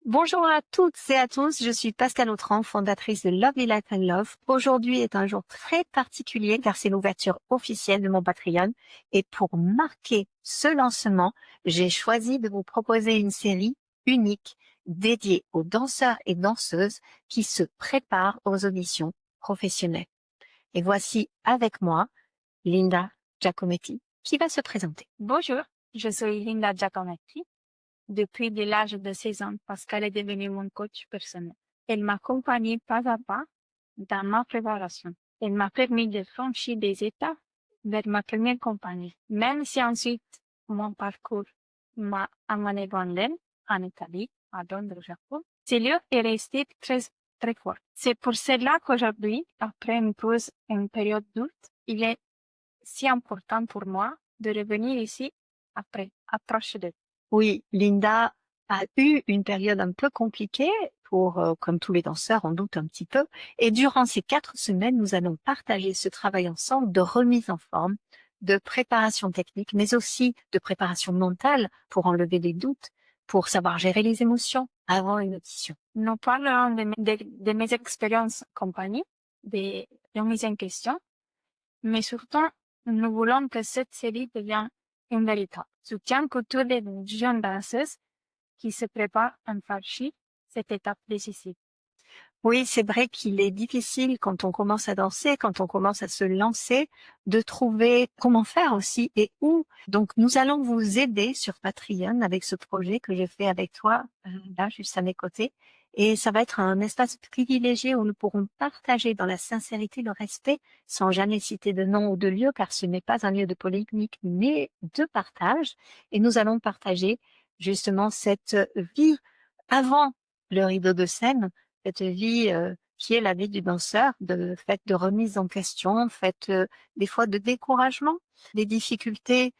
Bonjour à toutes et à tous, je suis Pascal Autran, fondatrice de Lovely Life and Love. Aujourd'hui est un jour très particulier car c'est l'ouverture officielle de mon Patreon. Et pour marquer ce lancement, j'ai choisi de vous proposer une série unique dédiée aux danseurs et danseuses qui se préparent aux auditions professionnelles. Et voici avec moi Linda Giacometti qui va se présenter. Bonjour, je suis Linda Giacometti. Depuis l'âge de 16 ans, Pascal est devenue mon coach personnel. Elle m'accompagne pas à pas dans ma préparation. Elle m'a permis de franchir des étapes vers ma première compagnie. Même si ensuite mon parcours m'a amené Londres, en Italie, à Londres, au Japon, ce lieu est resté très fort. C'est pour cela qu'aujourd'hui, après une période d'août, il est si important pour moi de revenir ici après, approche de. Oui, Linda a eu une période un peu compliquée comme tous les danseurs, on doute un petit peu. Et durant ces 4 semaines, nous allons partager ce travail ensemble de remise en forme, de préparation technique, mais aussi de préparation mentale pour enlever les doutes, pour savoir gérer les émotions avant une audition. Nous parlerons de mes expériences en compagnie, des remises en question, mais surtout, nous voulons que cette série devienne une véritable soutien pour toutes les jeunes danseuses qui se préparent à franchir cette étape décisive. Oui, c'est vrai qu'il est difficile quand on commence à danser, quand on commence à se lancer, de trouver comment faire aussi et où. Donc, nous allons vous aider sur Patreon avec ce projet que je fais avec toi, là, juste à mes côtés. Et ça va être un espace privilégié où nous pourrons partager dans la sincérité le respect, sans jamais citer de nom ou de lieu, car ce n'est pas un lieu de polémique, mais de partage. Et nous allons partager justement cette vie avant le rideau de scène, cette vie qui est la vie du danseur, faite de remise en question, faite des fois de découragement, des difficultés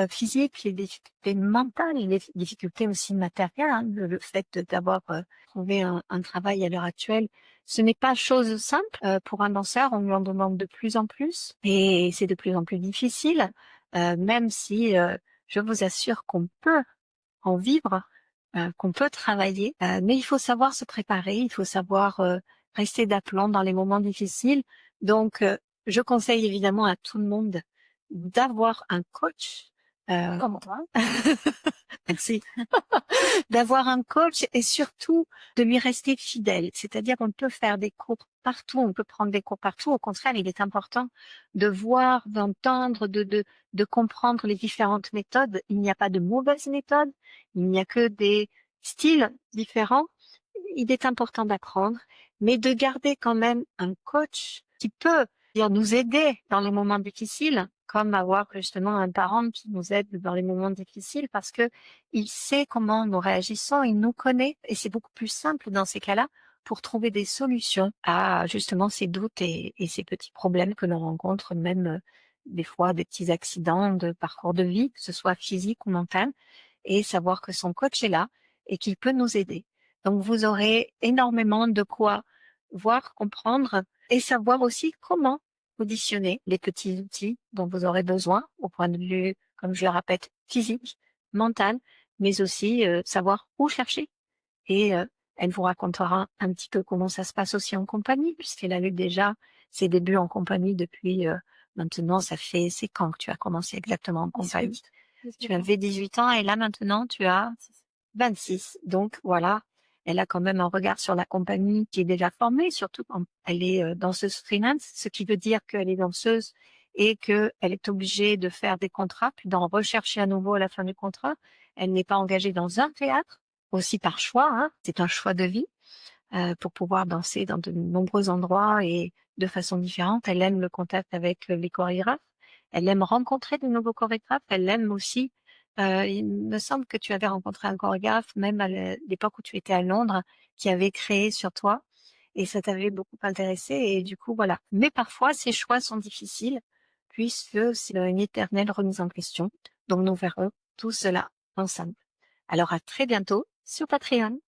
physiques, les difficultés mentales, les difficultés aussi matérielles. Hein, le fait d'avoir trouvé un travail à l'heure actuelle, ce n'est pas chose simple pour un danseur. On lui en demande de plus en plus et c'est de plus en plus difficile, même si je vous assure qu'on peut en vivre, qu'on peut travailler, mais il faut savoir se préparer, il faut savoir rester d'aplomb dans les moments difficiles. Donc, je conseille évidemment à tout le monde d'avoir un coach. Comme toi. Merci. D'avoir un coach et surtout de lui rester fidèle. C'est-à-dire qu'on peut faire des cours partout, on peut prendre des cours partout. Au contraire, il est important de voir, d'entendre, de comprendre les différentes méthodes. Il n'y a pas de mauvaises méthodes, il n'y a que des styles différents. Il est important d'apprendre, mais de garder quand même un coach qui peut nous aider dans les moments difficiles, comme avoir justement un parent qui nous aide dans les moments difficiles parce que il sait comment nous réagissons, il nous connaît et c'est beaucoup plus simple dans ces cas-là pour trouver des solutions à justement ces doutes et ces petits problèmes que l'on rencontre, même des fois des petits accidents de parcours de vie, que ce soit physique ou mental, et savoir que son coach est là et qu'il peut nous aider. Donc vous aurez énormément de quoi voir, comprendre et savoir aussi comment auditionner les petits outils dont vous aurez besoin au point de vue, comme je le répète, physique, mental, mais aussi savoir où chercher. Et elle vous racontera un petit peu comment ça se passe aussi en compagnie, puisqu'elle a eu déjà ses débuts en compagnie depuis maintenant, c'est quand que tu as commencé exactement en compagnie? 18. Tu avais 18 ans et là maintenant tu as 26. Donc voilà, elle a quand même un regard sur la compagnie qui est déjà formée, surtout quand elle est danseuse freelance, ce qui veut dire qu'elle est danseuse et qu'elle est obligée de faire des contrats, puis d'en rechercher à nouveau à la fin du contrat. Elle n'est pas engagée dans un théâtre, aussi par choix, hein. C'est un choix de vie pour pouvoir danser dans de nombreux endroits et de façon différente. Elle aime le contact avec les chorégraphes. Elle aime rencontrer de nouveaux chorégraphes. Elle aime aussi, il me semble que tu avais rencontré un chorégraphe, même à l'époque où tu étais à Londres, qui avait créé sur toi. Et ça t'avait beaucoup intéressé. Et du coup, voilà. Mais parfois, ces choix sont difficiles, puisque c'est une éternelle remise en question. Donc, nous verrons tout cela ensemble. Alors, à très bientôt sur Patreon.